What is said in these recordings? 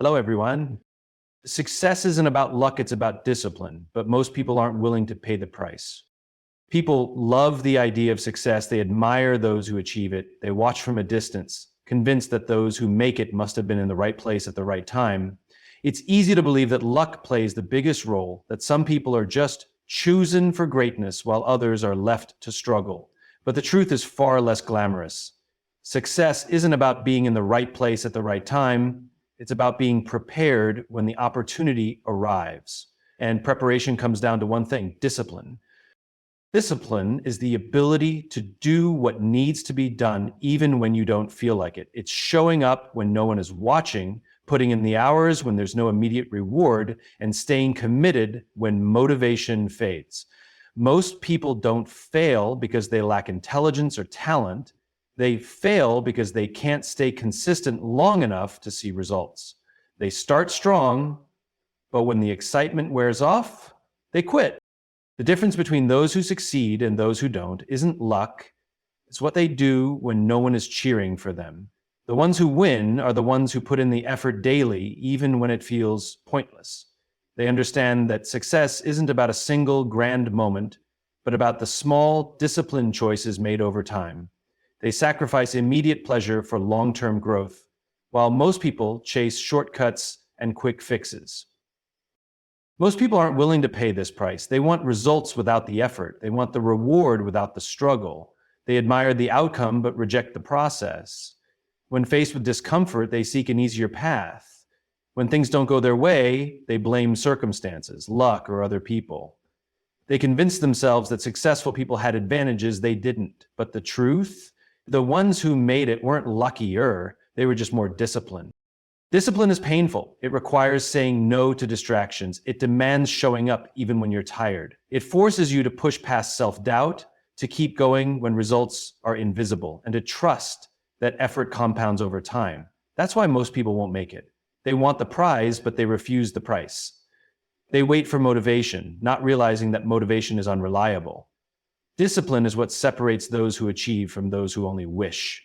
Hello, everyone. Success isn't about luck, it's about discipline, but most people aren't willing to pay the price. People love the idea of success. They admire those who achieve it. They watch from a distance, convinced that those who make it must have been in the right place at the right time. It's easy to believe that luck plays the biggest role, that some people are just chosen for greatness while others are left to struggle. But the truth is far less glamorous. Success isn't about being in the right place at the right time. It's about being prepared when the opportunity arrives. And preparation comes down to one thing: discipline. Discipline is the ability to do what needs to be done even when you don't feel like it. It's showing up when no one is watching, putting in the hours when there's no immediate reward, and staying committed when motivation fades. Most people don't fail because they lack intelligence or talent. They fail because they can't stay consistent long enough to see results. They start strong, but when the excitement wears off, they quit. The difference between those who succeed and those who don't isn't luck. It's what they do when no one is cheering for them. The ones who win are the ones who put in the effort daily, even when it feels pointless. They understand that success isn't about a single grand moment, but about the small, disciplined choices made over time. They sacrifice immediate pleasure for long-term growth, while most people chase shortcuts and quick fixes. Most people aren't willing to pay this price. They want results without the effort. They want the reward without the struggle. They admire the outcome but reject the process. When faced with discomfort, they seek an easier path. When things don't go their way, they blame circumstances, luck, or other people. They convince themselves that successful people had advantages they didn't. But the truth? The ones who made it weren't luckier, they were just more disciplined. Discipline is painful. It requires saying no to distractions. It demands showing up even when you're tired. It forces you to push past self-doubt, to keep going when results are invisible, and to trust that effort compounds over time. That's why most people won't make it. They want the prize, but they refuse the price. They wait for motivation, not realizing that motivation is unreliable. Discipline is what separates those who achieve from those who only wish.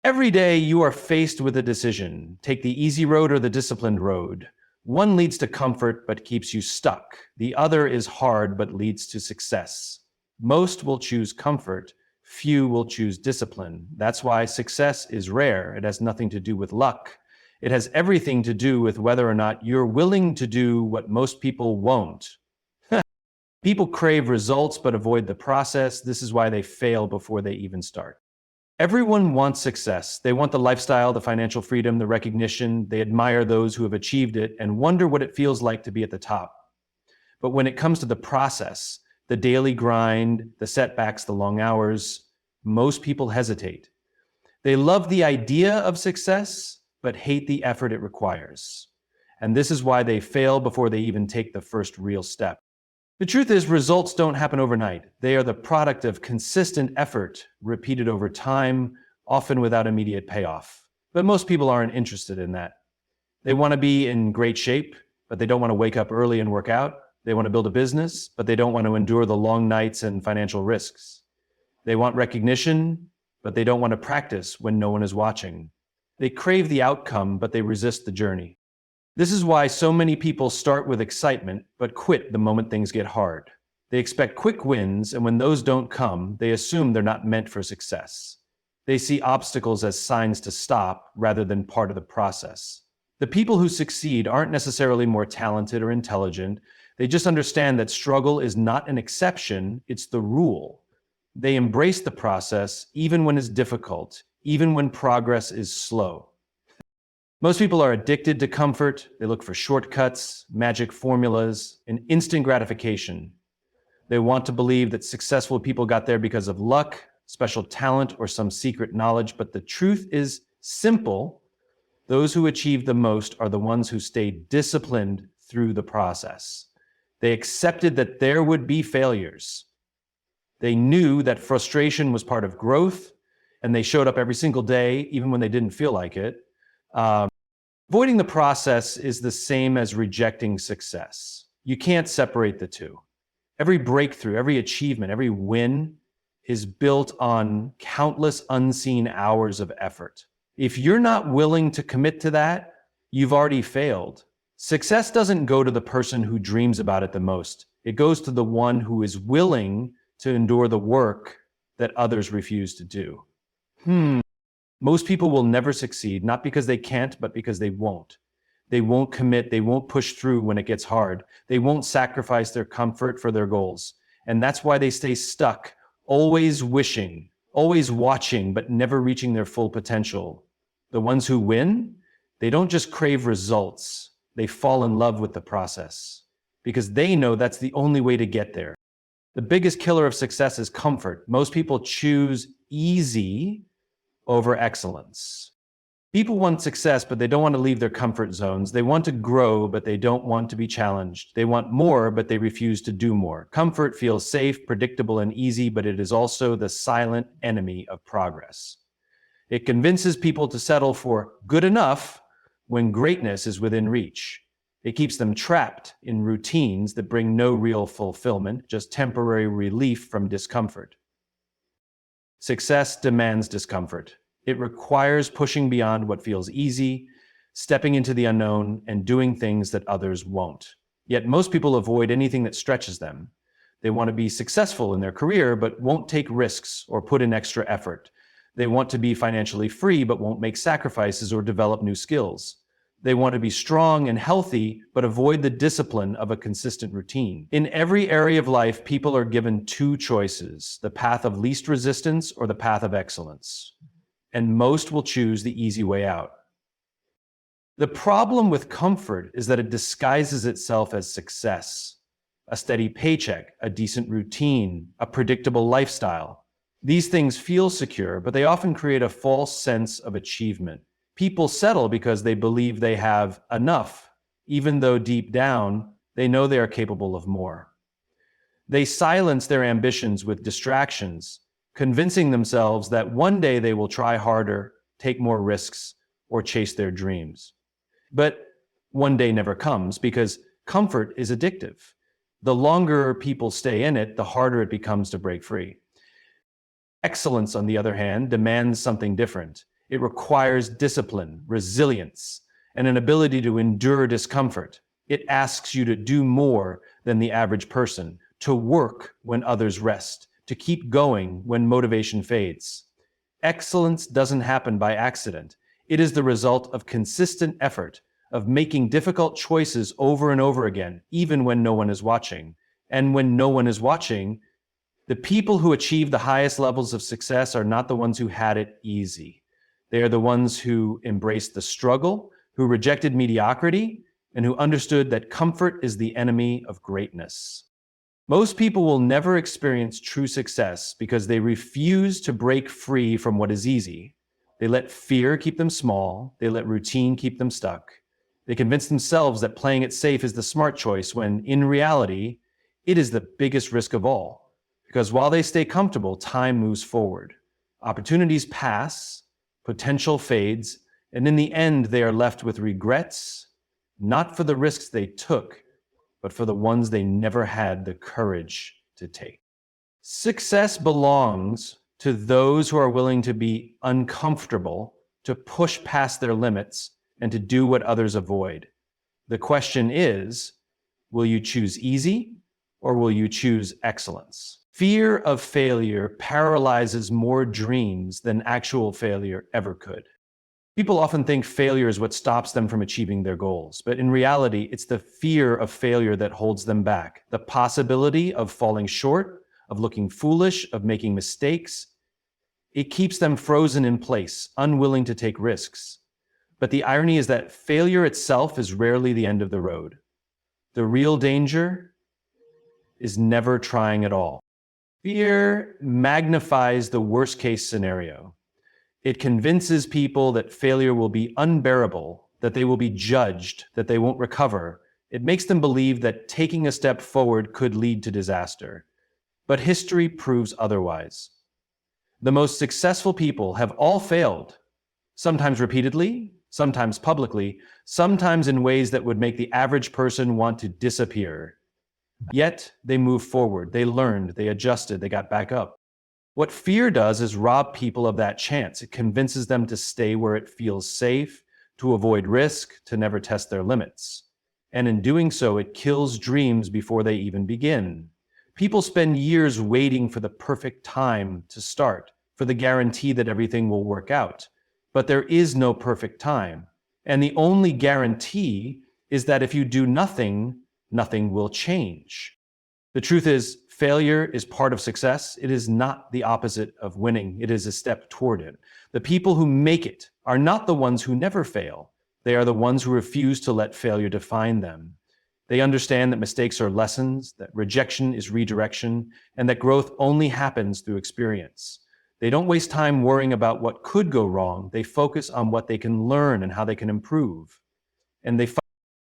Every day you are faced with a decision. Take the easy road or the disciplined road. One leads to comfort but keeps you stuck. The other is hard but leads to success. Most will choose comfort. Few will choose discipline. That's why success is rare. It has nothing to do with luck. It has everything to do with whether or not you're willing to do what most people won't. People crave results but avoid the process. This is why they fail before they even start. Everyone wants success. They want the lifestyle, the financial freedom, the recognition. They admire those who have achieved it and wonder what it feels like to be at the top. But when it comes to the process, the daily grind, the setbacks, the long hours, most people hesitate. They love the idea of success, but hate the effort it requires. And this is why they fail before they even take the first real step. The truth is, results don't happen overnight. They are the product of consistent effort, repeated over time, often without immediate payoff. But most people aren't interested in that. They want to be in great shape, but they don't want to wake up early and work out. They want to build a business, but they don't want to endure the long nights and financial risks. They want recognition, but they don't want to practice when no one is watching. They crave the outcome, but they resist the journey. This is why so many people start with excitement, but quit the moment things get hard. They expect quick wins, and when those don't come, they assume they're not meant for success. They see obstacles as signs to stop rather than part of the process. The people who succeed aren't necessarily more talented or intelligent. They just understand that struggle is not an exception, it's the rule. They embrace the process even when it's difficult, even when progress is slow. Most people are addicted to comfort. They look for shortcuts, magic formulas, and instant gratification. They want to believe that successful people got there because of luck, special talent, or some secret knowledge, but the truth is simple. Those who achieve the most are the ones who stayed disciplined through the process. They accepted that there would be failures. They knew that frustration was part of growth, and they showed up every single day, even when they didn't feel like it. Avoiding the process is the same as rejecting success. You can't separate the two. Every breakthrough, every achievement, every win is built on countless unseen hours of effort. If you're not willing to commit to that, you've already failed. Success doesn't go to the person who dreams about it the most. It goes to the one who is willing to endure the work that others refuse to do. Most people will never succeed, not because they can't, but because they won't. They won't commit, they won't push through when it gets hard. They won't sacrifice their comfort for their goals. And that's why they stay stuck, always wishing, always watching, but never reaching their full potential. The ones who win, they don't just crave results, they fall in love with the process because they know that's the only way to get there. The biggest killer of success is comfort. Most people choose easy over excellence. People want success, but they don't want to leave their comfort zones. They want to grow, but they don't want to be challenged. They want more, but they refuse to do more. Comfort feels safe, predictable, and easy, but it is also the silent enemy of progress. It convinces people to settle for good enough when greatness is within reach. It keeps them trapped in routines that bring no real fulfillment, just temporary relief from discomfort. Success demands discomfort. It requires pushing beyond what feels easy, stepping into the unknown, and doing things that others won't. Yet most people avoid anything that stretches them. They want to be successful in their career, but won't take risks or put in extra effort. They want to be financially free, but won't make sacrifices or develop new skills. They want to be strong and healthy, but avoid the discipline of a consistent routine. In every area of life, people are given two choices, the path of least resistance or the path of excellence. And most will choose the easy way out. The problem with comfort is that it disguises itself as success, a steady paycheck, a decent routine, a predictable lifestyle. These things feel secure, but they often create a false sense of achievement. People settle because they believe they have enough, even though deep down, they know they are capable of more. They silence their ambitions with distractions, convincing themselves that one day they will try harder, take more risks, or chase their dreams. But one day never comes because comfort is addictive. The longer people stay in it, the harder it becomes to break free. Excellence, on the other hand, demands something different. It requires discipline, resilience, and an ability to endure discomfort. It asks you to do more than the average person, to work when others rest, to keep going when motivation fades. Excellence doesn't happen by accident. It is the result of consistent effort, of making difficult choices over and over again, even when no one is watching. And when no one is watching, the people who achieve the highest levels of success are not the ones who had it easy. They are the ones who embraced the struggle, who rejected mediocrity, and who understood that comfort is the enemy of greatness. Most people will never experience true success because they refuse to break free from what is easy. They let fear keep them small. They let routine keep them stuck. They convince themselves that playing it safe is the smart choice when, in reality, it is the biggest risk of all. Because while they stay comfortable, time moves forward. Opportunities pass, potential fades, and in the end, they are left with regrets, not for the risks they took, but for the ones they never had the courage to take. Success belongs to those who are willing to be uncomfortable, to push past their limits, and to do what others avoid. The question is, will you choose easy or will you choose excellence? Fear of failure paralyzes more dreams than actual failure ever could. People often think failure is what stops them from achieving their goals, but in reality, it's the fear of failure that holds them back. The possibility of falling short, of looking foolish, of making mistakes, it keeps them frozen in place, unwilling to take risks. But the irony is that failure itself is rarely the end of the road. The real danger is never trying at all. Fear magnifies the worst-case scenario. It convinces people that failure will be unbearable, that they will be judged, that they won't recover. It makes them believe that taking a step forward could lead to disaster. But history proves otherwise. The most successful people have all failed, sometimes repeatedly, sometimes publicly, sometimes in ways that would make the average person want to disappear. Yet they moved forward, they learned, they adjusted, they got back up. What fear does is rob people of that chance. It convinces them to stay where it feels safe, to avoid risk, to never test their limits. And in doing so, it kills dreams before they even begin. People spend years waiting for the perfect time to start, for the guarantee that everything will work out. But there is no perfect time. And the only guarantee is that if you do nothing, nothing will change. The truth is, failure is part of success. It is not the opposite of winning. It is a step toward it. The people who make it are not the ones who never fail. They are the ones who refuse to let failure define them. They understand that mistakes are lessons, that rejection is redirection, and that growth only happens through experience. They don't waste time worrying about what could go wrong. They focus on what they can learn and how they can improve. And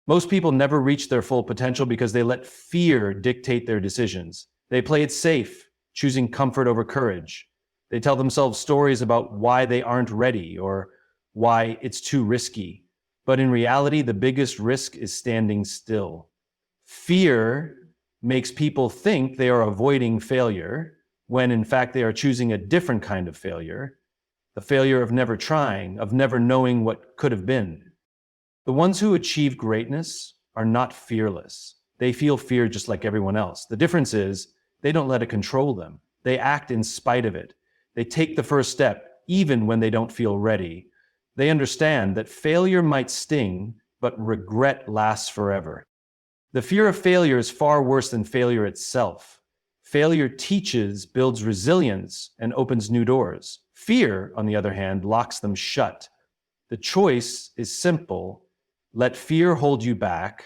most people never reach their full potential because they let fear dictate their decisions. They play it safe, choosing comfort over courage. They tell themselves stories about why they aren't ready or why it's too risky. But in reality, the biggest risk is standing still. Fear makes people think they are avoiding failure when in fact they are choosing a different kind of failure, the failure of never trying, of never knowing what could have been. The ones who achieve greatness are not fearless. They feel fear just like everyone else. The difference is they don't let it control them. They act in spite of it. They take the first step, even when they don't feel ready. They understand that failure might sting, but regret lasts forever. The fear of failure is far worse than failure itself. Failure teaches, builds resilience, and opens new doors. Fear, on the other hand, locks them shut. The choice is simple. Let fear hold you back,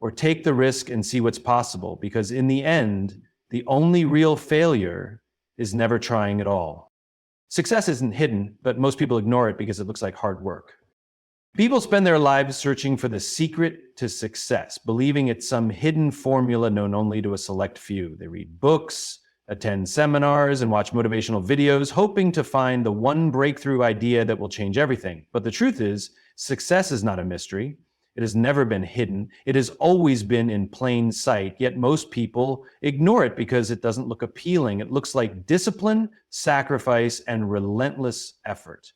or take the risk and see what's possible, because in the end, the only real failure is never trying at all. Success isn't hidden, but most people ignore it because it looks like hard work. People spend their lives searching for the secret to success, believing it's some hidden formula known only to a select few. They read books, attend seminars, and watch motivational videos, hoping to find the one breakthrough idea that will change everything. But the truth is, success is not a mystery. It has never been hidden. It has always been in plain sight, yet most people ignore it because it doesn't look appealing. It looks like discipline, sacrifice, and relentless effort.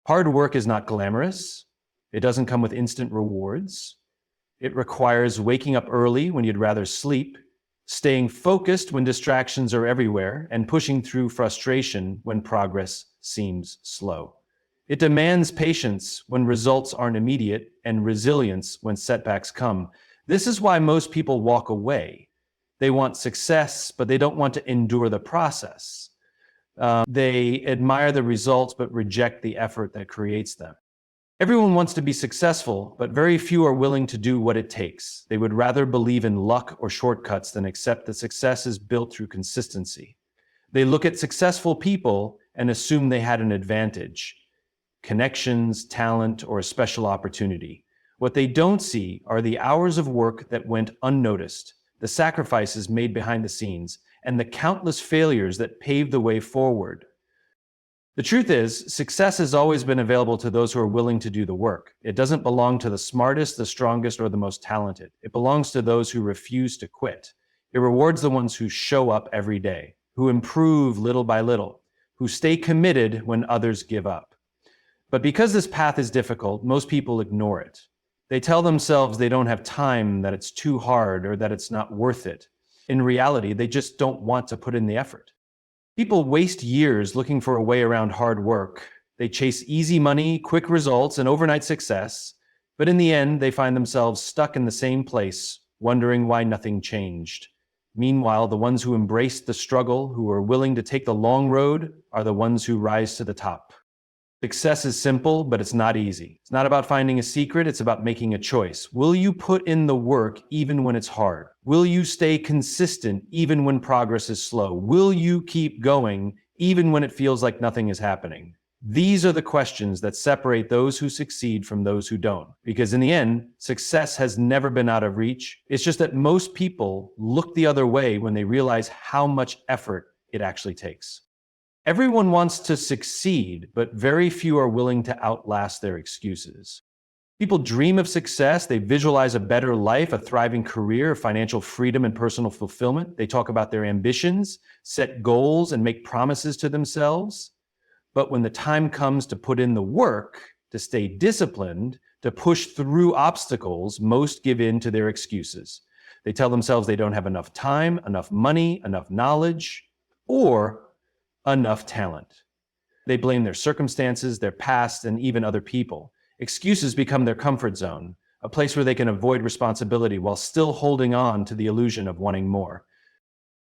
Hard work is not glamorous. It doesn't come with instant rewards. It requires waking up early when you'd rather sleep, staying focused when distractions are everywhere, and pushing through frustration when progress seems slow. It demands patience when results aren't immediate and resilience when setbacks come. This is why most people walk away. They want success, but they don't want to endure the process. They admire the results, but reject the effort that creates them. Everyone wants to be successful, but very few are willing to do what it takes. They would rather believe in luck or shortcuts than accept that success is built through consistency. They look at successful people and assume they had an advantage. Connections, talent, or a special opportunity. What they don't see are the hours of work that went unnoticed, the sacrifices made behind the scenes, and the countless failures that paved the way forward. The truth is, success has always been available to those who are willing to do the work. It doesn't belong to the smartest, the strongest, or the most talented. It belongs to those who refuse to quit. It rewards the ones who show up every day, who improve little by little, who stay committed when others give up. But because this path is difficult, most people ignore it. They tell themselves they don't have time, that it's too hard, or that it's not worth it. In reality, they just don't want to put in the effort. People waste years looking for a way around hard work. They chase easy money, quick results, and overnight success. But in the end, they find themselves stuck in the same place, wondering why nothing changed. Meanwhile, the ones who embrace the struggle, who are willing to take the long road, are the ones who rise to the top. Success is simple, but it's not easy. It's not about finding a secret, it's about making a choice. Will you put in the work even when it's hard? Will you stay consistent even when progress is slow? Will you keep going even when it feels like nothing is happening? These are the questions that separate those who succeed from those who don't. Because in the end, success has never been out of reach. It's just that most people look the other way when they realize how much effort it actually takes. Everyone wants to succeed, but very few are willing to outlast their excuses. People dream of success, they visualize a better life, a thriving career, financial freedom, and personal fulfillment. They talk about their ambitions, set goals, and make promises to themselves. But when the time comes to put in the work, to stay disciplined, to push through obstacles, most give in to their excuses. They tell themselves they don't have enough time, enough money, enough knowledge, or enough talent. They blame their circumstances, their past, and even other people. Excuses become their comfort zone, a place where they can avoid responsibility while still holding on to the illusion of wanting more.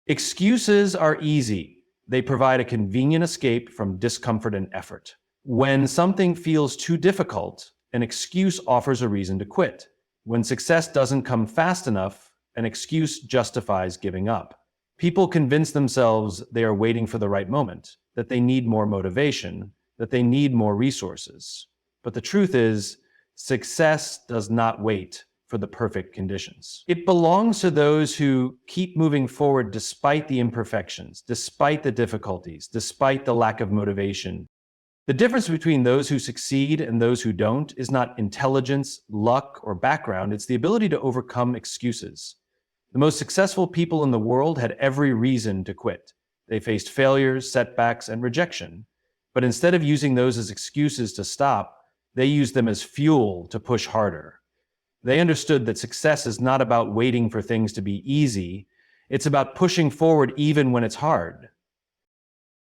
Excuses are easy. They provide a convenient escape from discomfort and effort. When something feels too difficult, an excuse offers a reason to quit. When success doesn't come fast enough, an excuse justifies giving up. People convince themselves they are waiting for the right moment, that they need more motivation, that they need more resources. But the truth is, success does not wait for the perfect conditions. It belongs to those who keep moving forward despite the imperfections, despite the difficulties, despite the lack of motivation. The difference between those who succeed and those who don't is not intelligence, luck, or background. It's the ability to overcome excuses. The most successful people in the world had every reason to quit. They faced failures, setbacks, and rejection. But instead of using those as excuses to stop, they used them as fuel to push harder. They understood that success is not about waiting for things to be easy. It's about pushing forward even when it's hard.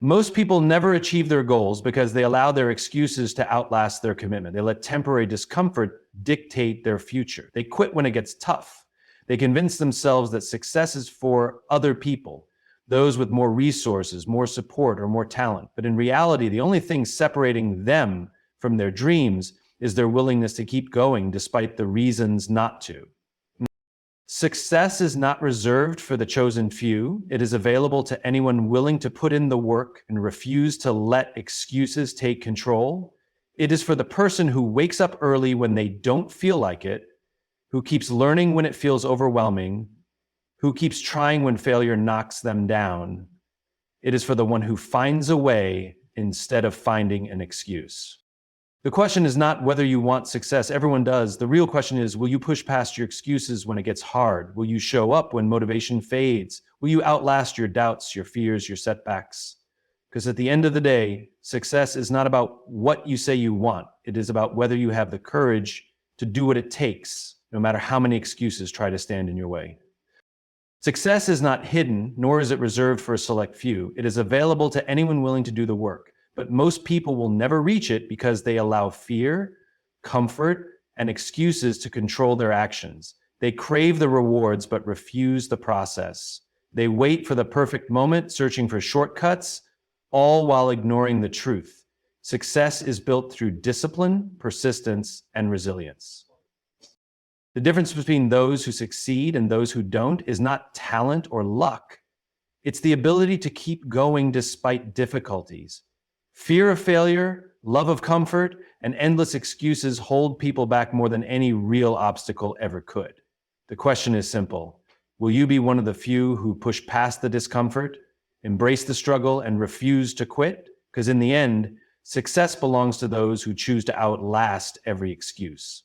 Most people never achieve their goals because they allow their excuses to outlast their commitment. They let temporary discomfort dictate their future. They quit when it gets tough. They convince themselves that success is for other people, those with more resources, more support, or more talent. But in reality, the only thing separating them from their dreams is their willingness to keep going despite the reasons not to. Success is not reserved for the chosen few. It is available to anyone willing to put in the work and refuse to let excuses take control. It is for the person who wakes up early when they don't feel like it, who keeps learning when it feels overwhelming, who keeps trying when failure knocks them down. It is for the one who finds a way instead of finding an excuse. The question is not whether you want success. Everyone does. The real question is, will you push past your excuses when it gets hard? Will you show up when motivation fades? Will you outlast your doubts, your fears, your setbacks? Because at the end of the day, success is not about what you say you want. It is about whether you have the courage to do what it takes, no matter how many excuses try to stand in your way. Success is not hidden, nor is it reserved for a select few. It is available to anyone willing to do the work. But most people will never reach it because they allow fear, comfort, and excuses to control their actions. They crave the rewards but refuse the process. They wait for the perfect moment, searching for shortcuts, all while ignoring the truth. Success is built through discipline, persistence, and resilience. The difference between those who succeed and those who don't is not talent or luck. It's the ability to keep going despite difficulties. Fear of failure, love of comfort, and endless excuses hold people back more than any real obstacle ever could. The question is simple. Will you be one of the few who push past the discomfort, embrace the struggle, and refuse to quit? Because in the end, success belongs to those who choose to outlast every excuse.